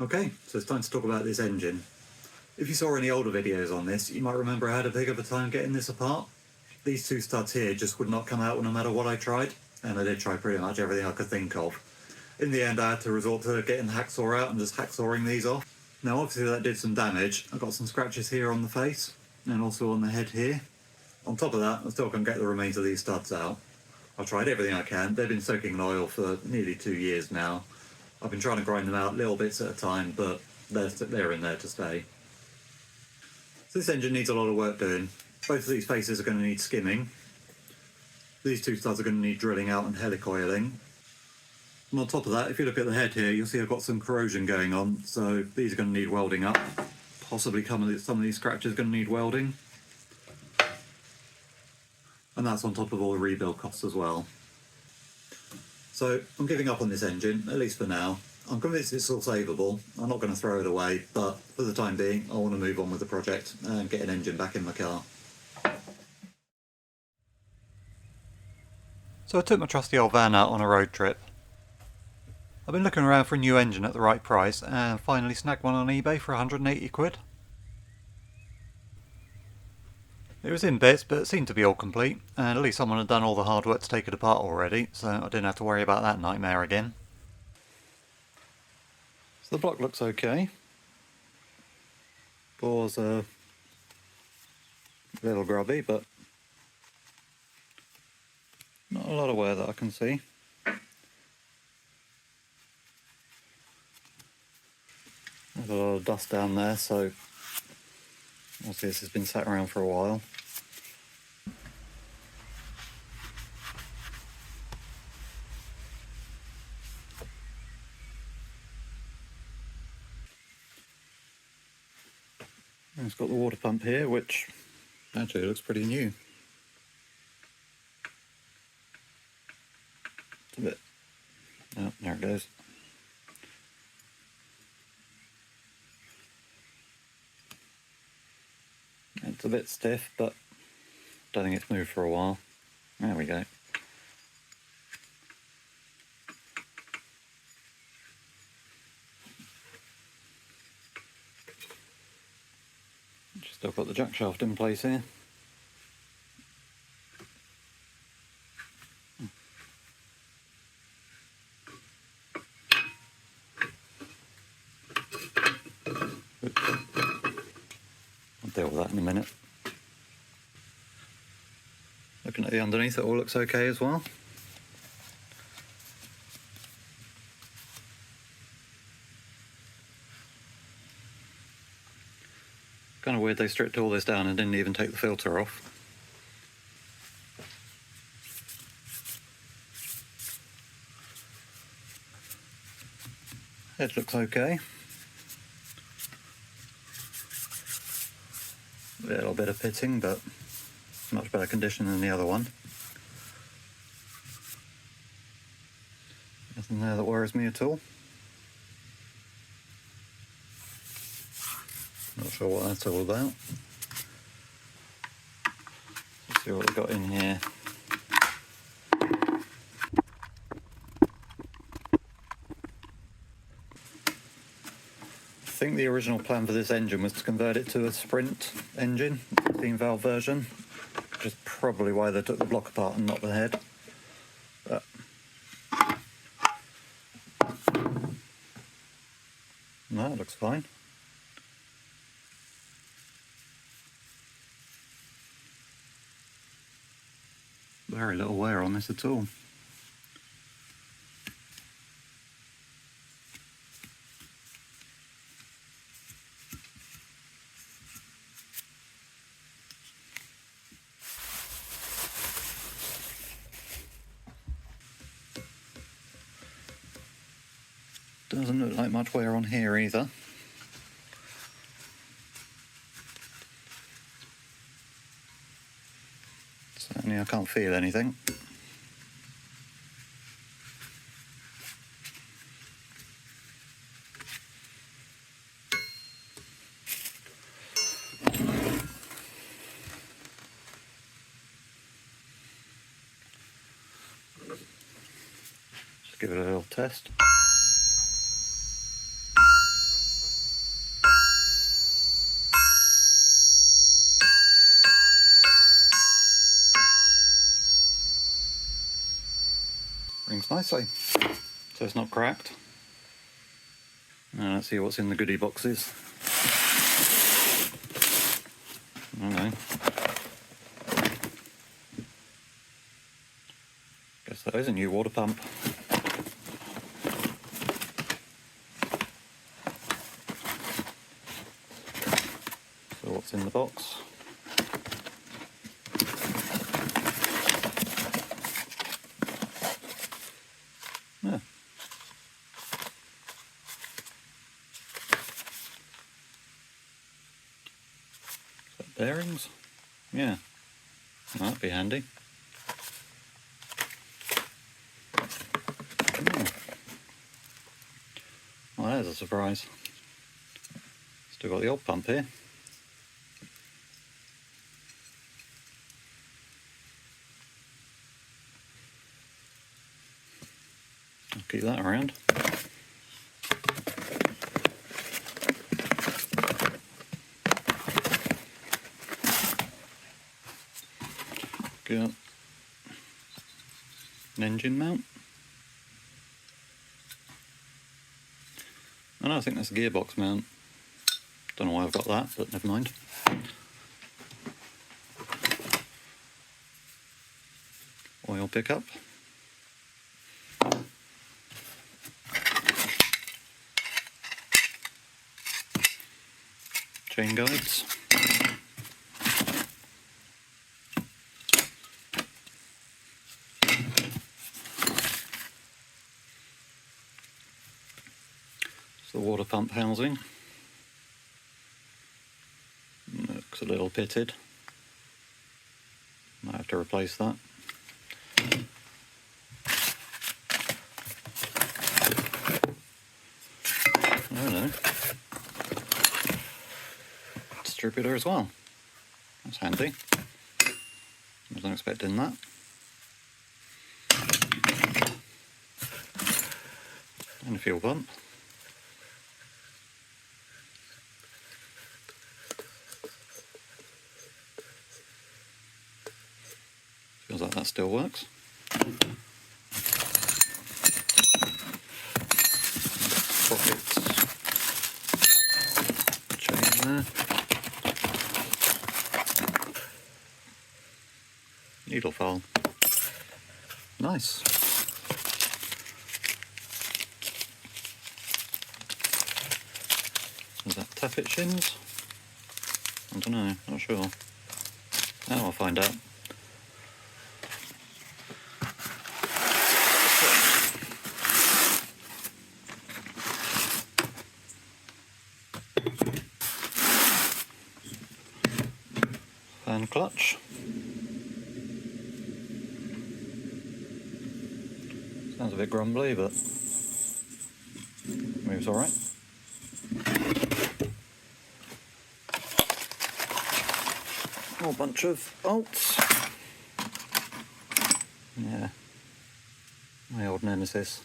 Okay, so it's time to talk about this engine. If you saw any older videos on this, you might remember I had a big of a time getting this apart. These two studs here just would not come out no matter what I tried, and I did try pretty much everything I could think of. In the end, I had to resort to getting the hacksaw out and just hacksawing these off. Now obviously that did some damage. I got some scratches here on the face, and also on the head here. On top of that, I still can't get the remains of these studs out. I've tried everything I can. They've been soaking in oil for nearly 2 years now. I've been trying to grind them out little bits at a time, but they're in there to stay. So this engine needs a lot of work doing. Both of these faces are going to need skimming. These two studs are going to need drilling out and helicoiling. And on top of that, if you look at the head here, you'll see I've got some corrosion going on, so these are going to need welding up. Possibly some of these scratches are going to need welding. And that's on top of all the rebuild costs as well. So I'm giving up on this engine, at least for now. I'm convinced it's still savable. I'm not going to throw it away, but for the time being, I want to move on with the project and get an engine back in my car. So I took my trusty old van out on a road trip. I've been looking around for a new engine at the right price and finally snagged one on eBay for 180 quid. It was in bits, but it seemed to be all complete, and at least someone had done all the hard work to take it apart already, so I didn't have to worry about that nightmare again. So the block looks okay. Bore's a little grubby, but not a lot of wear that I can see. There's a lot of dust down there, so obviously this has been sat around for a while. And it's got the water pump here, which actually looks pretty new. It's a bit... oh, there it goes. It's a bit stiff, but don't think it's moved for a while. There we go. Still got the jack shaft in place here. I'll deal with that in a minute. Looking at the underneath, it all looks okay as well. Kind of weird they stripped all this down and didn't even take the filter off. Head looks okay. A little bit of pitting, but much better condition than the other one. Nothing there that worries me at all. Not sure what that's all about. Let's see what we've got in here. I think the original plan for this engine was to convert it to a Sprint engine, 16 valve version, which is probably why they took the block apart and not the head. But no, it looks fine. Very little wear on this at all. Doesn't look like much wear on here either. Certainly I can't feel anything. Just give it a little test. Rings nicely. So it's not cracked. Now let's see what's in the goodie boxes. Okay. Guess that is a new water pump. So what's in the box? Yeah. Is that bearings? Yeah. Well, that'd be handy. Well, there's a surprise. Still got the old pump here. I'll keep that around. Got an engine mount. Oh no, I think that's a gearbox mount. Don't know why I've got that, but never mind. Oil pickup. Chain guides. It's the water pump housing. Looks a little pitted. Might have to replace that. I don't know. Distributor as well. That's handy. Wasn't expecting that. And a fuel pump. Feels like that still works. Pockets. Chain there. Needle file. Nice. Is that taffet shins? I don't know, not sure. Now I'll find out. Fan clutch. Sounds a bit grumbly, but moves alright. Whole bunch of bolts. Yeah, my old nemesis.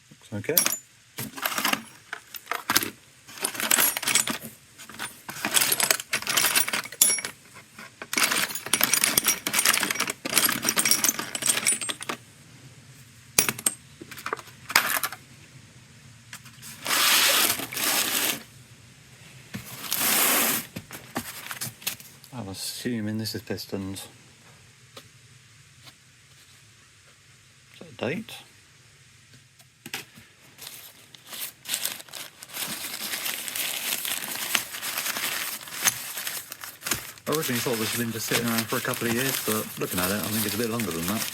Looks okay. I'm assuming this is pistons. Is that a date? I originally thought this had been just sitting around for a couple of years, but looking at it, I think it's a bit longer than that.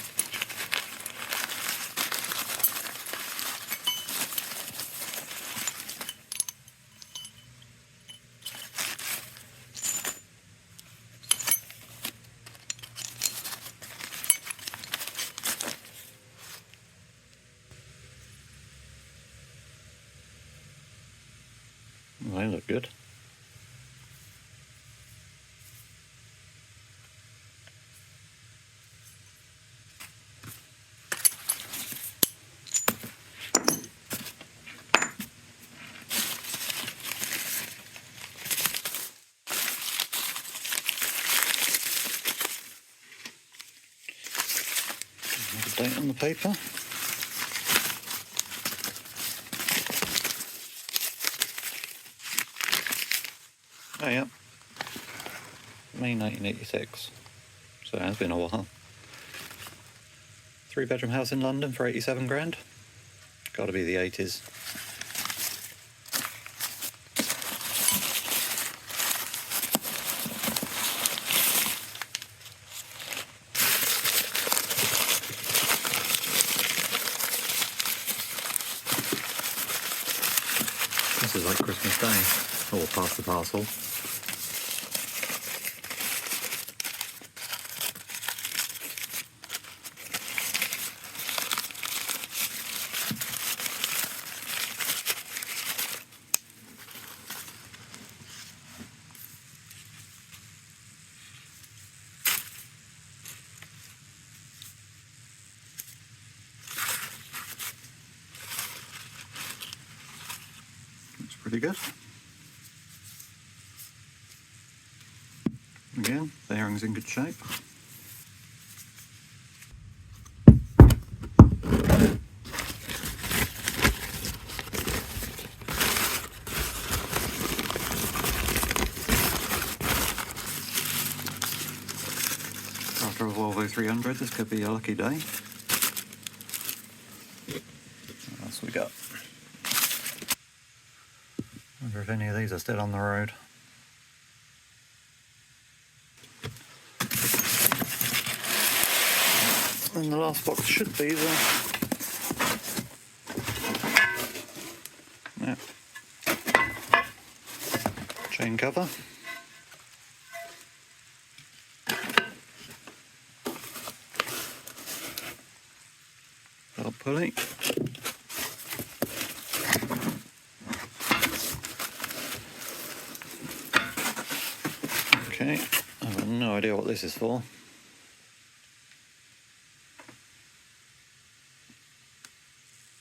Well, they look good. the paper. Oh yeah, May 1986, so it has been a while. 3-bedroom house in London for 87 grand. Gotta be the 80s. This is like Christmas Day, or past the parcel. Looks pretty good. Again, the herring's in good shape. After a Volvo 300, this could be a lucky day. What else we got? Wonder if any of these are still on the road. And the last box should be the... yeah. Chain cover. Belt pulley. Okay, I have no idea what this is for.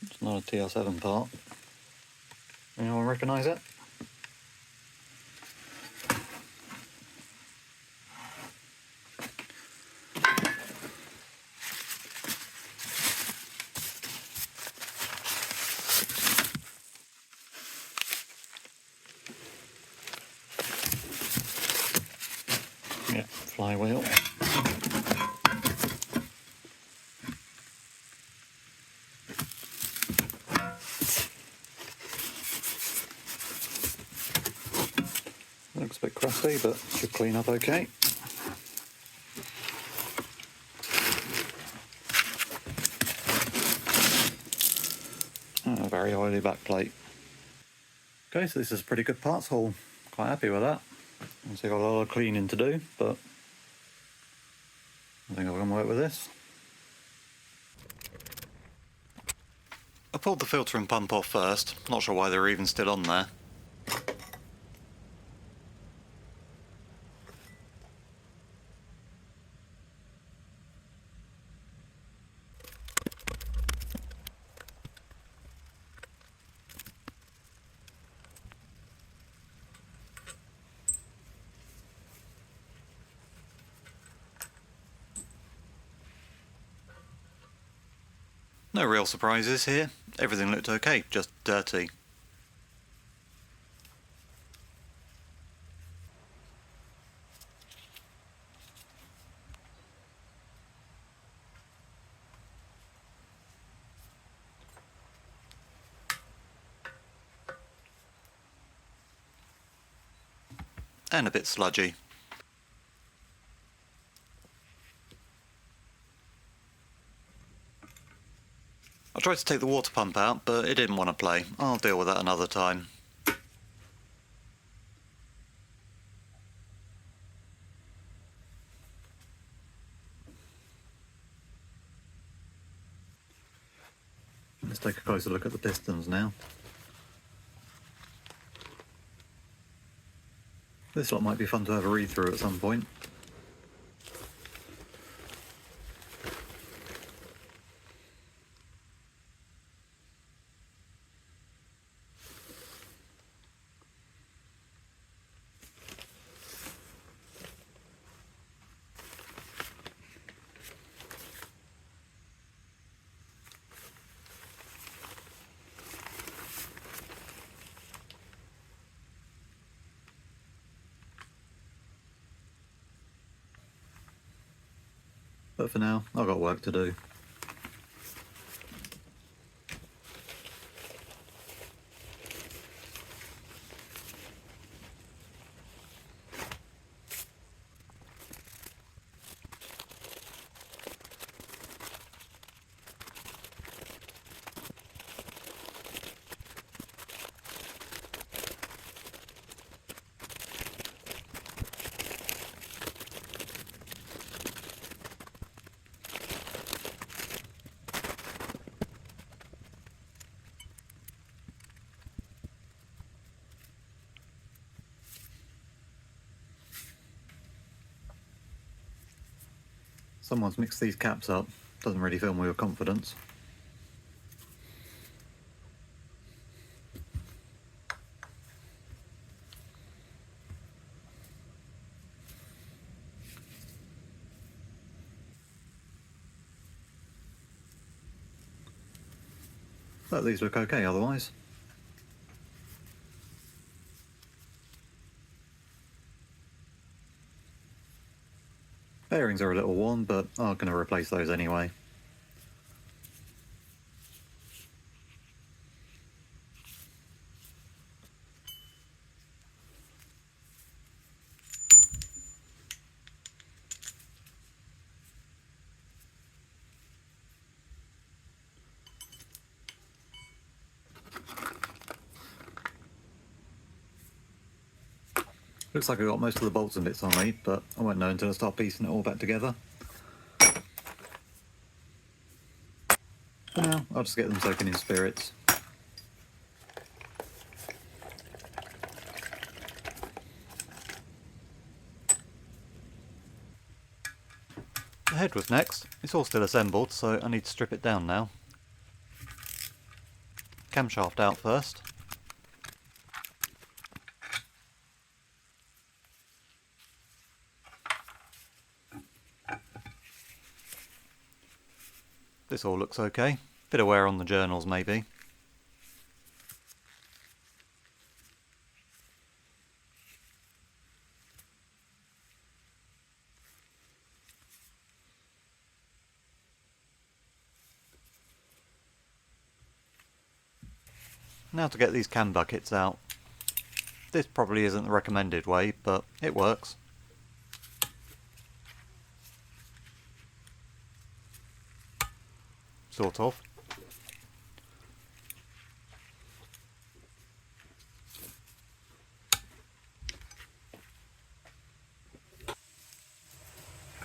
It's not a TR7 part. Anyone recognise it? Yeah, flywheel. Looks a bit crusty, but should clean up okay. A very oily back plate. Okay, so this is a pretty good parts haul. Quite happy with that. Obviously got a lot of cleaning to do, but I think I can work with this. I pulled the filter and pump off first. Not sure why they're even still on there. No real surprises here. Everything looked okay, just dirty. And a bit sludgy. I tried to take the water pump out, but it didn't want to play. I'll deal with that another time. Let's take a closer look at the pistons now. This lot might be fun to have a read through at some point. But for now, I've got work to do. Someone's mixed these caps up. Doesn't really fill me with confidence. But these look okay otherwise. Bearings are a little worn, but I'm going to replace those anyway. Looks like I got most of the bolts and bits on me, but I won't know until I start piecing it all back together. For now, I'll just get them soaking in spirits. The head was next. It's all still assembled, so I need to strip it down now. Camshaft out first. This all looks okay. Bit of wear on the journals maybe. Now to get these cam buckets out. This probably isn't the recommended way, but it works. Sort of.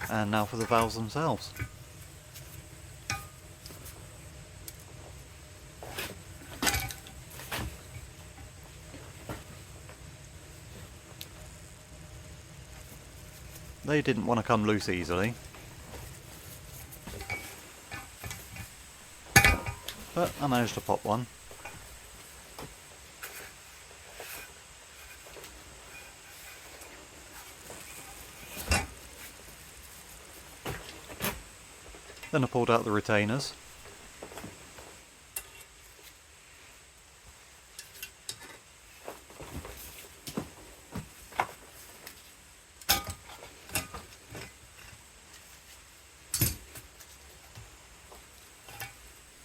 And now for the valves themselves. They didn't want to come loose easily. But I managed to pop one. Then I pulled out the retainers.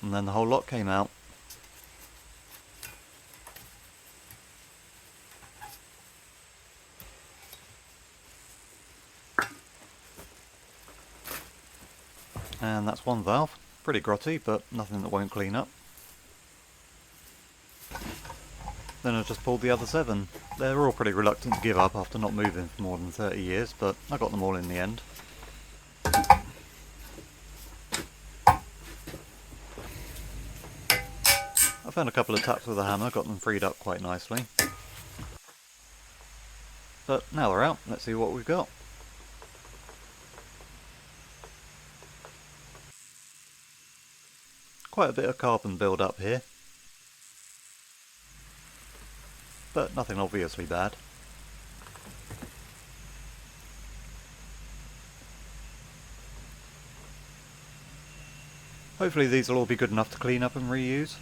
And then the whole lot came out. And that's one valve. Pretty grotty, but nothing that won't clean up. Then I just pulled the other 7. They're all pretty reluctant to give up after not moving for more than 30 years, but I got them all in the end. I found a couple of taps with a hammer, got them freed up quite nicely. But now they're out, let's see what we've got. Quite a bit of carbon build up here. But nothing obviously bad. Hopefully these will all be good enough to clean up and reuse.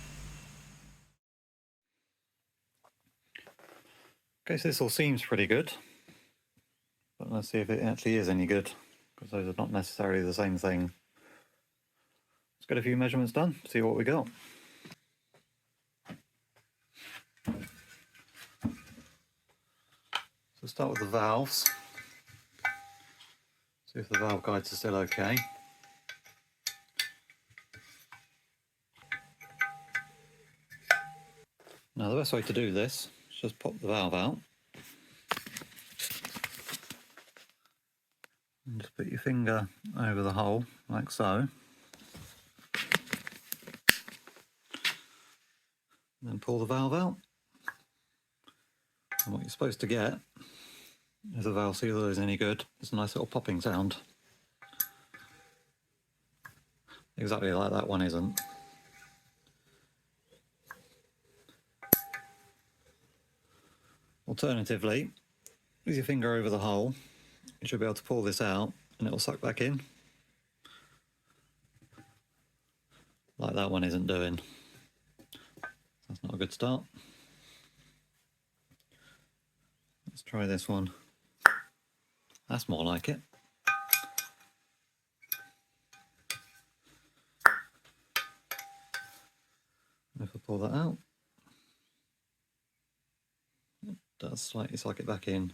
Okay, so this all seems pretty good. But let's see if it actually is any good. because those are not necessarily the same thing. Let's get a few measurements done, see what we got. So start with the valves. See if the valve guides are still okay. Now the best way to do this is just pop the valve out. And just put your finger over the hole, like so. And then pull the valve out. And what you're supposed to get, if the valve sealer is any good, is a nice little popping sound. Exactly like that one isn't. Alternatively, with your finger over the hole, you should be able to pull this out and it'll suck back in. Like that one isn't doing. That's not a good start. Let's try this one. That's more like it. If I pull that out, it does slightly suck it back in.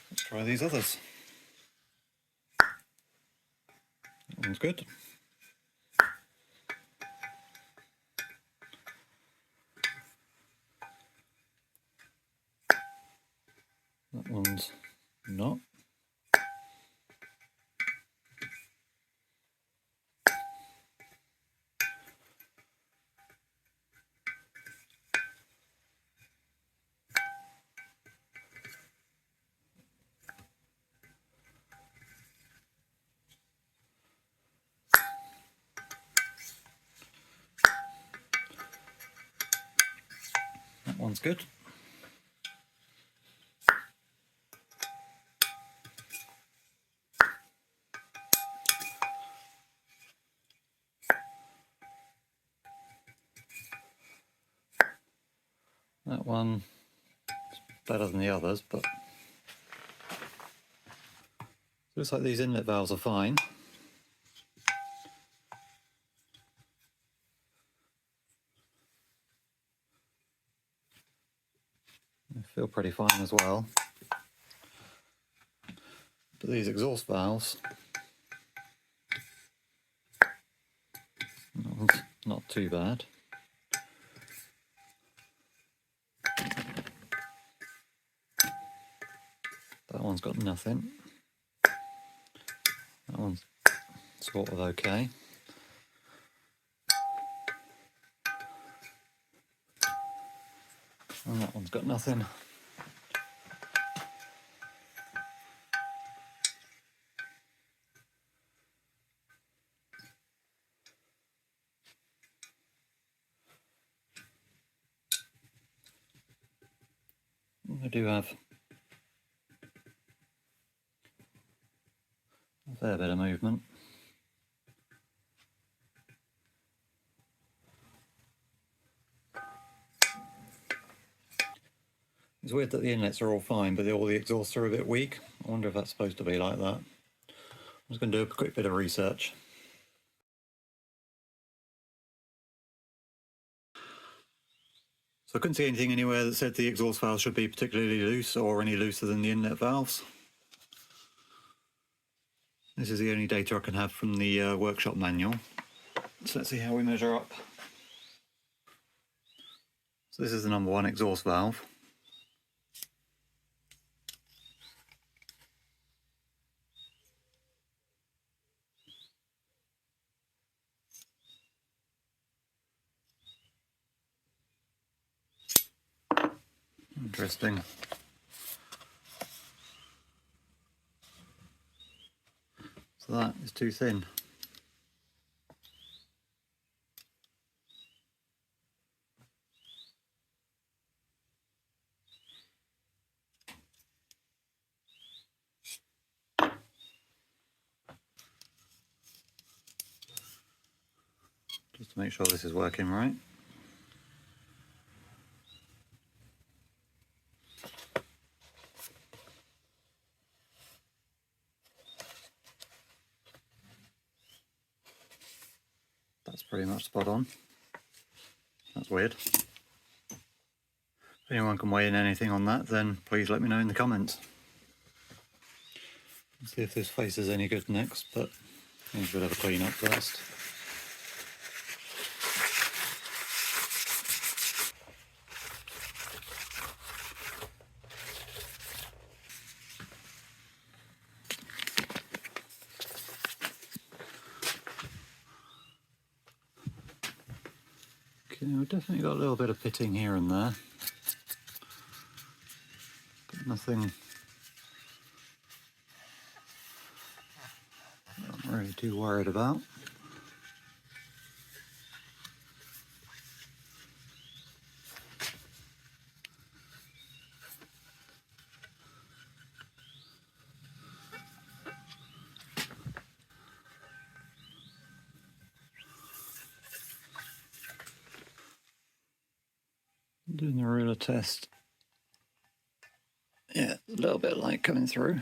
Let's try these others. That one's good. That one's not. That one's good. That one is better than the others, but looks like these inlet valves are fine. They feel pretty fine as well. But these exhaust valves, not too bad. That one's got nothing. That one's sort of okay. And that one's got nothing. I do have a fair bit of movement. It's weird that the inlets are all fine, but all the exhausts are a bit weak. I wonder if that's supposed to be like that. I'm just going to do a quick bit of research. So I couldn't see anything anywhere that said the exhaust valves should be particularly loose or any looser than the inlet valves. This is the only data I can have from the workshop manual. So let's see how we measure up. So this is the number 1 exhaust valve. Interesting. So that is too thin. just to make sure this is working right. That's pretty much spot on. That's weird. If anyone can weigh in anything on that, then please let me know in the comments. Let's see if this face is any good next, but I should have a clean up first. Okay, we've definitely got a little bit of pitting here and there, but nothing I'm really too worried about. Doing the ruler test. Yeah, a little bit of light coming through.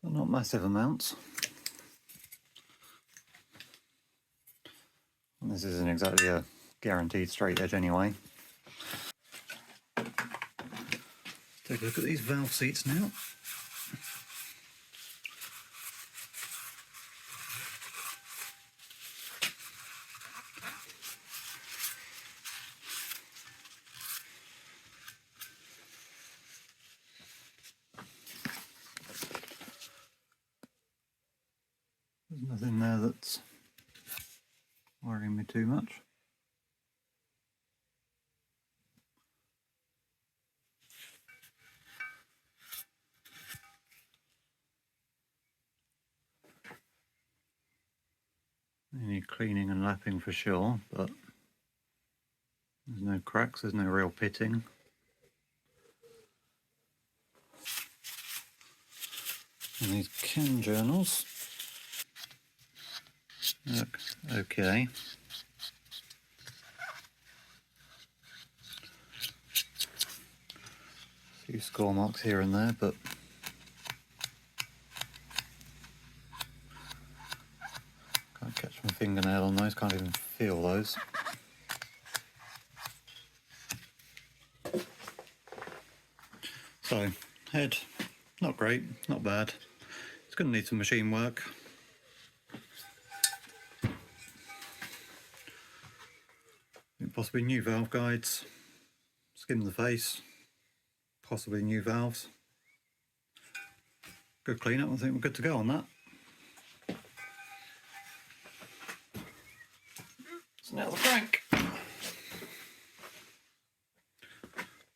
But not massive amounts. And this isn't exactly a guaranteed straight edge anyway. Take a look at these valve seats now. There's nothing there that's worrying me too much. They need cleaning and lapping for sure, but there's no cracks, there's no real pitting. And these can journals look okay. A few score marks here and there, but can't catch my fingernail on those, can't even feel those. So, head, not great, not bad. It's going to need some machine work. Possibly new valve guides, skim the face, possibly new valves. Good clean up, I think we're good to go on that. So now the crank. I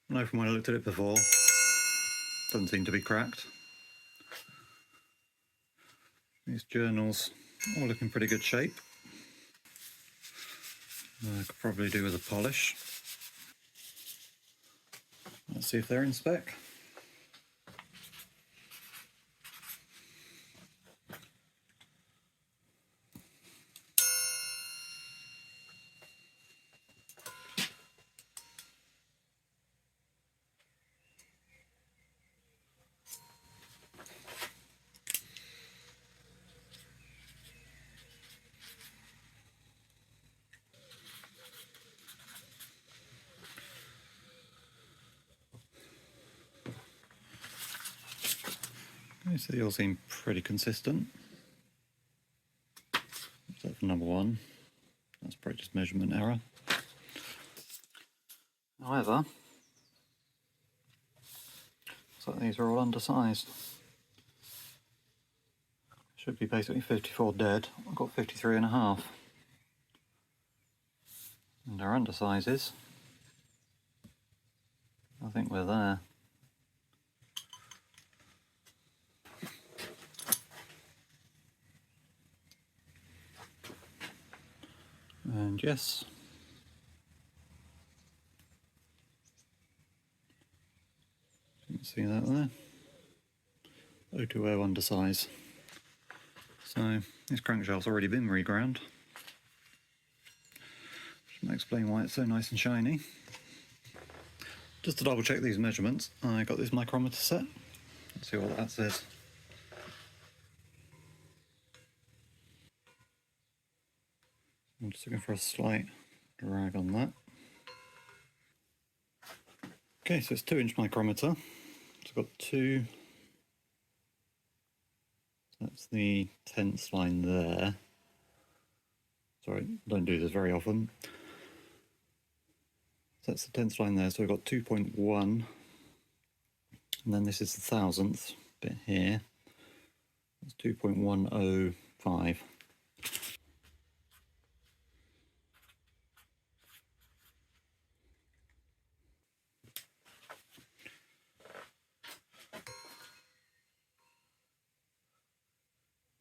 know from when I looked at it before, doesn't seem to be cracked. These journals all look in pretty good shape. I could probably do with a polish. Let's see if they're in spec. Okay, so they all seem pretty consistent. Except for number one. That's probably just measurement error. However, looks like these are all undersized. Should be basically 54 dead. I've got 53 and a half. And our undersizes, I think we're there. And yes, you can see that there. O2O undersize. So this crankshaft's already been reground. Which might explain why it's so nice and shiny. Just to double check these measurements, I got this micrometer set. Let's see what that says. I'm just looking for a slight drag on that. Okay, so it's 2-inch micrometer. So I've got two. That's the tenths line there. Sorry, don't do this very often. So that's the tenths line there. So we've got 2.1, and then this is the thousandth bit here. That's 2.105.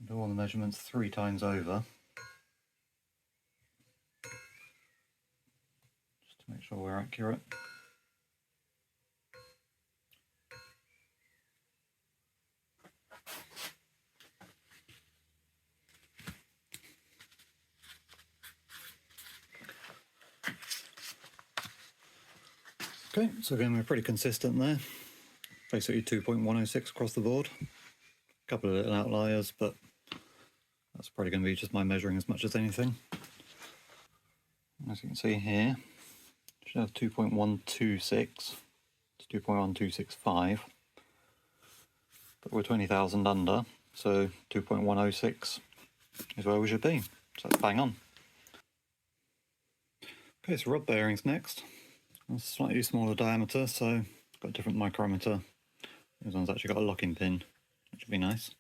Do all the measurements 3 times over, just to make sure we're accurate. Okay, so again we're pretty consistent there. Basically 2.106 across the board. A couple of little outliers, but that's probably going to be just my measuring as much as anything. As you can see here, it should have 2.126 to 2.1265, but we're 20,000 under, so 2.106 is where we should be. So that's bang on. Okay, so rod bearings next. It's a slightly smaller diameter, so got a different micrometer. This one's actually got a locking pin, which would be nice.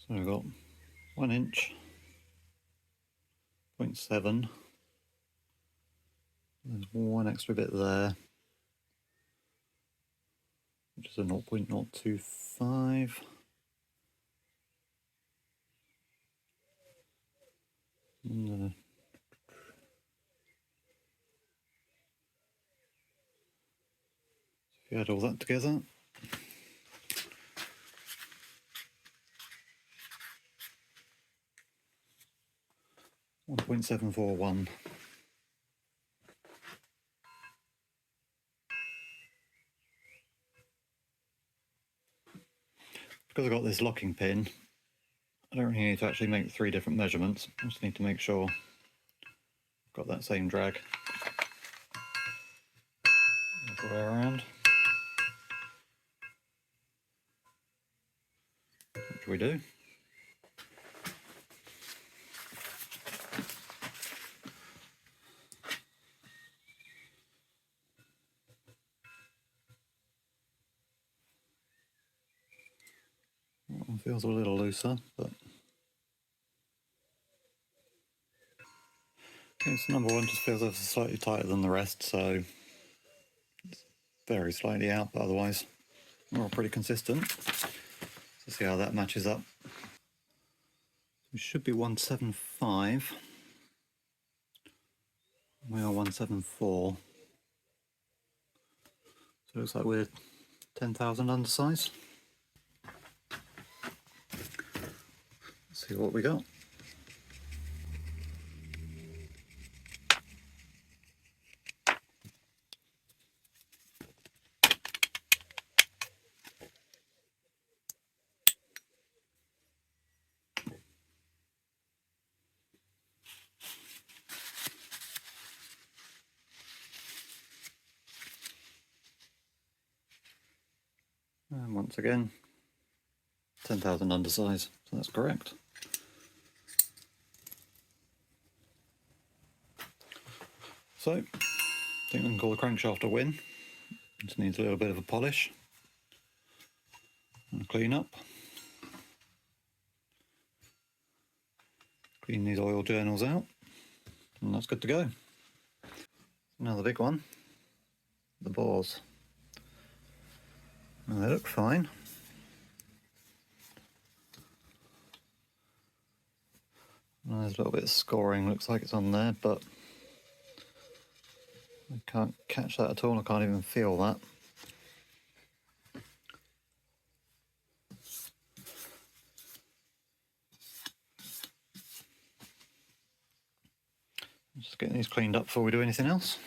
So we've got 1 inch, 0.7. There's one extra bit there, which is a 0.025. And, if you add all that together, 1.741. Because I've got this locking pin, I don't really need to actually make 3 different measurements. I just need to make sure I've got that same drag the way around, which we do. That one feels a little looser, but okay, so number 1 just feels ever so slightly tighter than the rest, so it's very slightly out, but otherwise we're all pretty consistent. So see how that matches up. We should be 175. We are 174. So it looks like we're 10,000 undersize. Let's see what we got. And once again, 10,000 undersize, so that's correct. So, I think we can call the crankshaft a win. Just needs a little bit of a polish and clean up. Clean these oil journals out, and that's good to go. Now the big one, the bores. Now they look fine. Now there's a little bit of scoring, looks like it's on there, but I can't catch that at all, I can't even feel that. Just getting these cleaned up before we do anything else.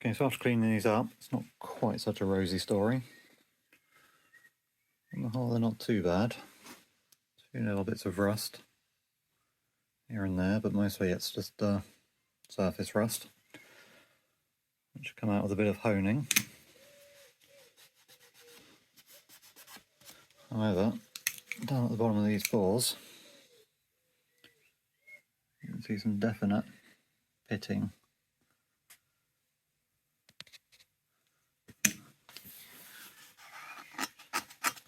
Okay, so after cleaning these up, it's not quite such a rosy story. On the whole, they're not too bad. A few little bits of rust here and there, but mostly it's just surface rust, which should come out with a bit of honing. However, down at the bottom of these bores, you can see some definite pitting.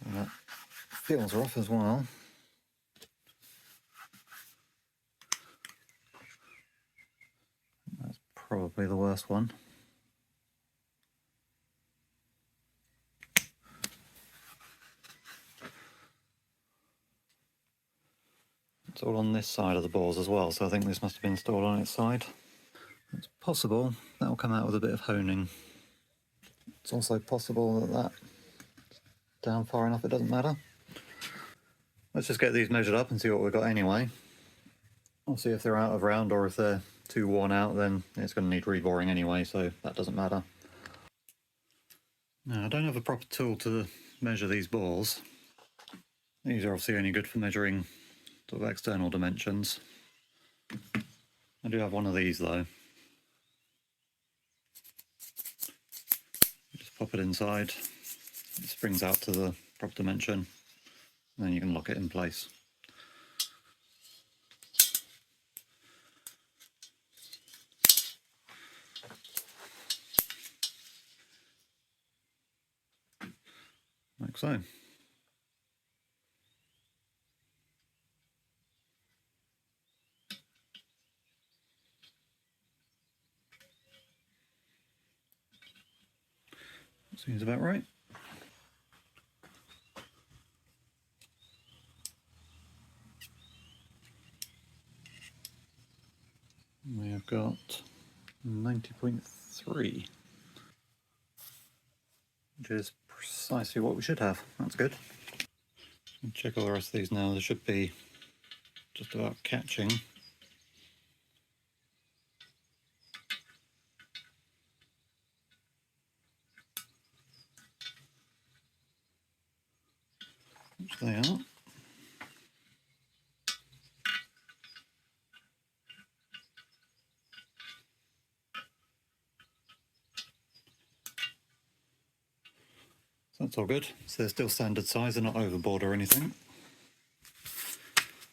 And that feels rough as well. That's probably the worst one. It's all on this side of the bores as well, so I think this must have been installed on its side. It's possible that will come out with a bit of honing. It's also possible that that's down far enough it doesn't matter. Let's just get these measured up and see what we've got anyway. I'll see if they're out of round, or if they're too worn out, then it's going to need reboring anyway, so that doesn't matter. Now, I don't have a proper tool to measure these bores. These are obviously only good for measuring sort of external dimensions. I do have one of these though. Just pop it inside, it springs out to the proper dimension, and then you can lock it in place. Like so. Seems about right. We have got 90.3, which is precisely what we should have. That's good. Check all the rest of these now. They should be just about catching. Which they are. So that's all good. So they're still standard size, they're not overboard or anything.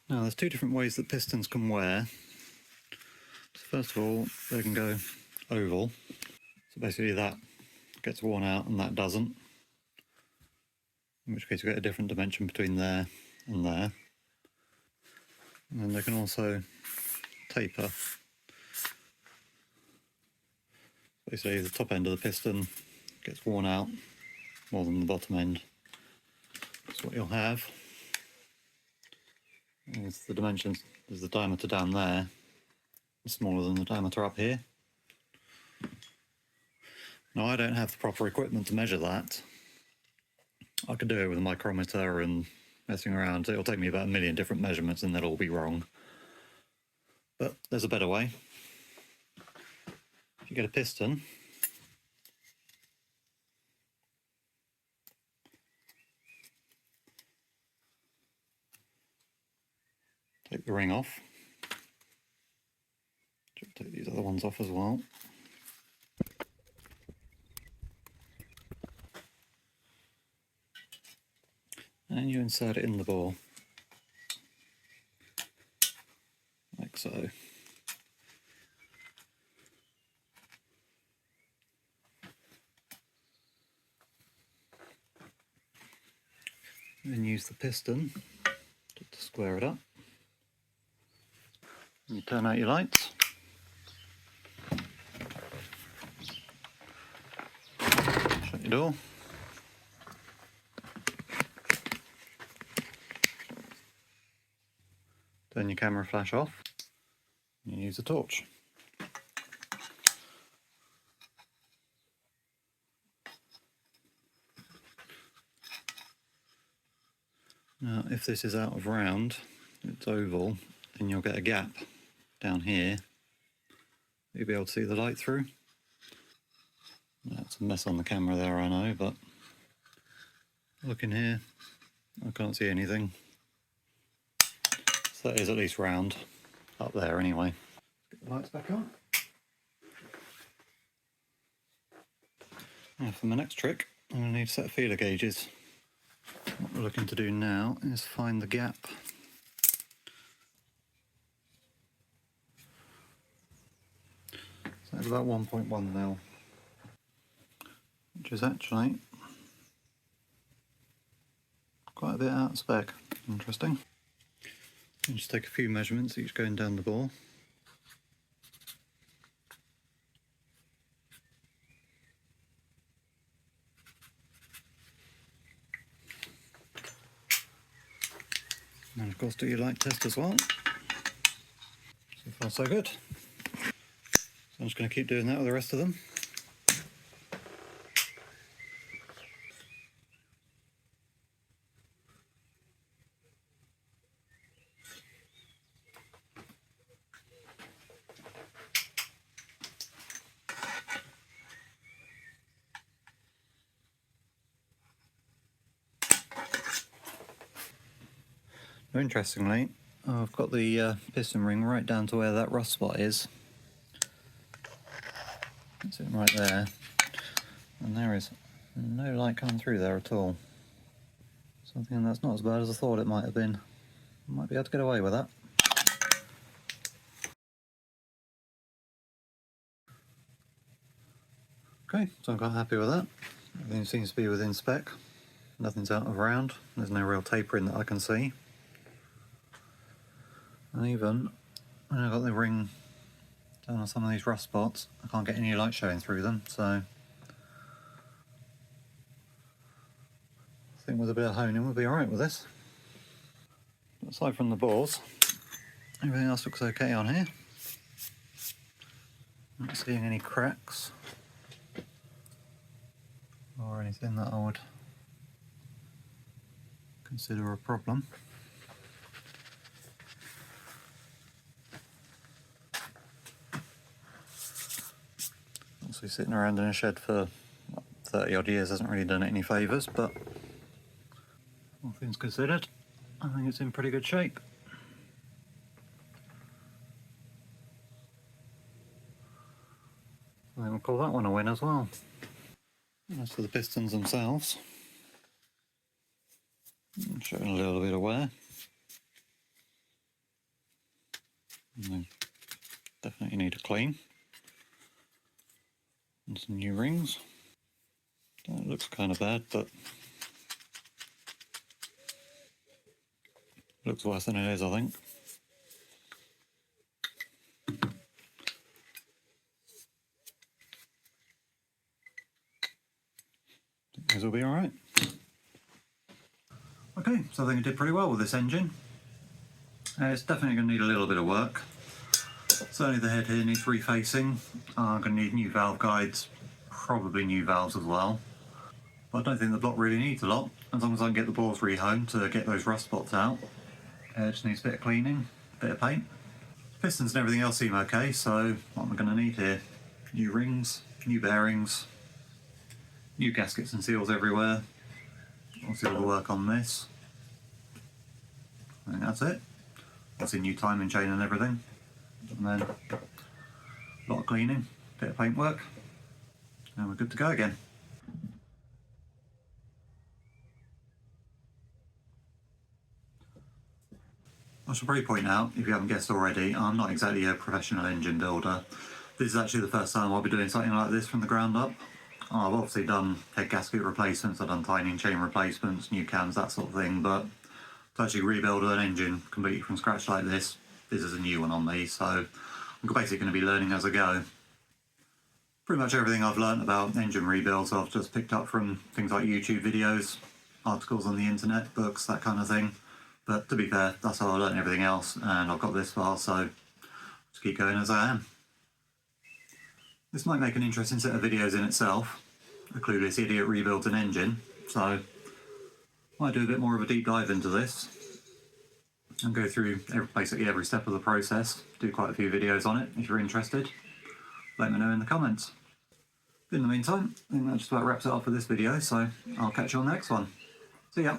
Now there's two different ways that pistons can wear. So first of all, they can go oval. So basically that gets worn out and that doesn't. In which case you get a different dimension between there and there. And then they can also taper. Basically the top end of the piston gets worn out more than the bottom end. So what you'll have is the dimensions, there's the diameter down there, smaller than the diameter up here. Now I don't have the proper equipment to measure that. I could do it with a micrometer and messing around. It'll take me about 1 million different measurements and they'll all be wrong. But there's a better way. If you get a piston, Take the ring off. Take these other ones off as well. And you insert it in the bore, like so. Then use the piston to square it up. And you turn out your lights. Shut your door. Turn your camera flash off. And you use a torch. Now, if this is out of round, it's oval, then you'll get a gap down here. You'll be able to see the light through. That's a mess on the camera there, I know, but look in here, I can't see anything. So that is at least round, up there anyway. Get the lights back on. Now for my next trick, I'm going to need a set of feeler gauges. What we're looking to do now is find the gap. So it's about 1.1 mil, which is actually quite a bit out of spec. Interesting. And just take a few measurements, each going down the bore. And of course do your light test as well. So far so good. So I'm just going to keep doing that with the rest of them. Interestingly, I've got the piston ring right down to where that rust spot is. It's it right there, and there is no light coming through there at all. Something that's not as bad as I thought it might have been. I might be able to get away with that. Okay, so I'm quite happy with that. Everything seems to be within spec. Nothing's out of round. There's no real tapering that I can see. And even when I've got the ring down on some of these rust spots, I can't get any light showing through them, so I think with a bit of honing we'll be alright with this. But aside from the bores, everything else looks okay on here. Not seeing any cracks or anything that I would consider a problem. Obviously sitting around in a shed for 30 odd years hasn't really done it any favours, but all things considered, I think it's in pretty good shape. I think we'll call that one a win as well. And as for the pistons themselves, showing a little bit of wear. And they definitely need a clean. And some new rings. That looks kind of bad, but looks worse than it is, I think. These will be alright. Okay, so I think I did pretty well with this engine. It's definitely going to need a little bit of work. Certainly the head here needs refacing. I'm going to need new valve guides, probably new valves as well. But I don't think the block really needs a lot, as long as I can get the bores rehomed to get those rust spots out. It just needs a bit of cleaning, a bit of paint. Pistons and everything else seem okay, so what am I going to need here? New rings, new bearings, new gaskets and seals everywhere. Obviously all the work on this. I think that's it. That's a new timing chain and everything. And then a lot of cleaning, bit of paintwork, and we're good to go again. I should probably point out, if you haven't guessed already, I'm not exactly a professional engine builder. This is actually the first time I'll be doing something like this from the ground up. I've obviously done head gasket replacements, I've done timing chain replacements, new cams, that sort of thing, but to actually rebuild an engine completely from scratch like this is a new one on me, so I'm basically going to be learning as I go. Pretty much everything I've learnt about engine rebuilds I've just picked up from things like YouTube videos, articles on the internet, books, that kind of thing. But to be fair, that's how I learnt everything else, and I've got this far, so just keep going as I am. This might make an interesting set of videos in itself. A clueless idiot rebuilds an engine, so I might do a bit more of a deep dive into this and go through basically every step of the process, do quite a few videos on it. If you're interested, let me know in the comments. But in the meantime, I think that just about wraps it up for this video, so I'll catch you on the next one. See ya!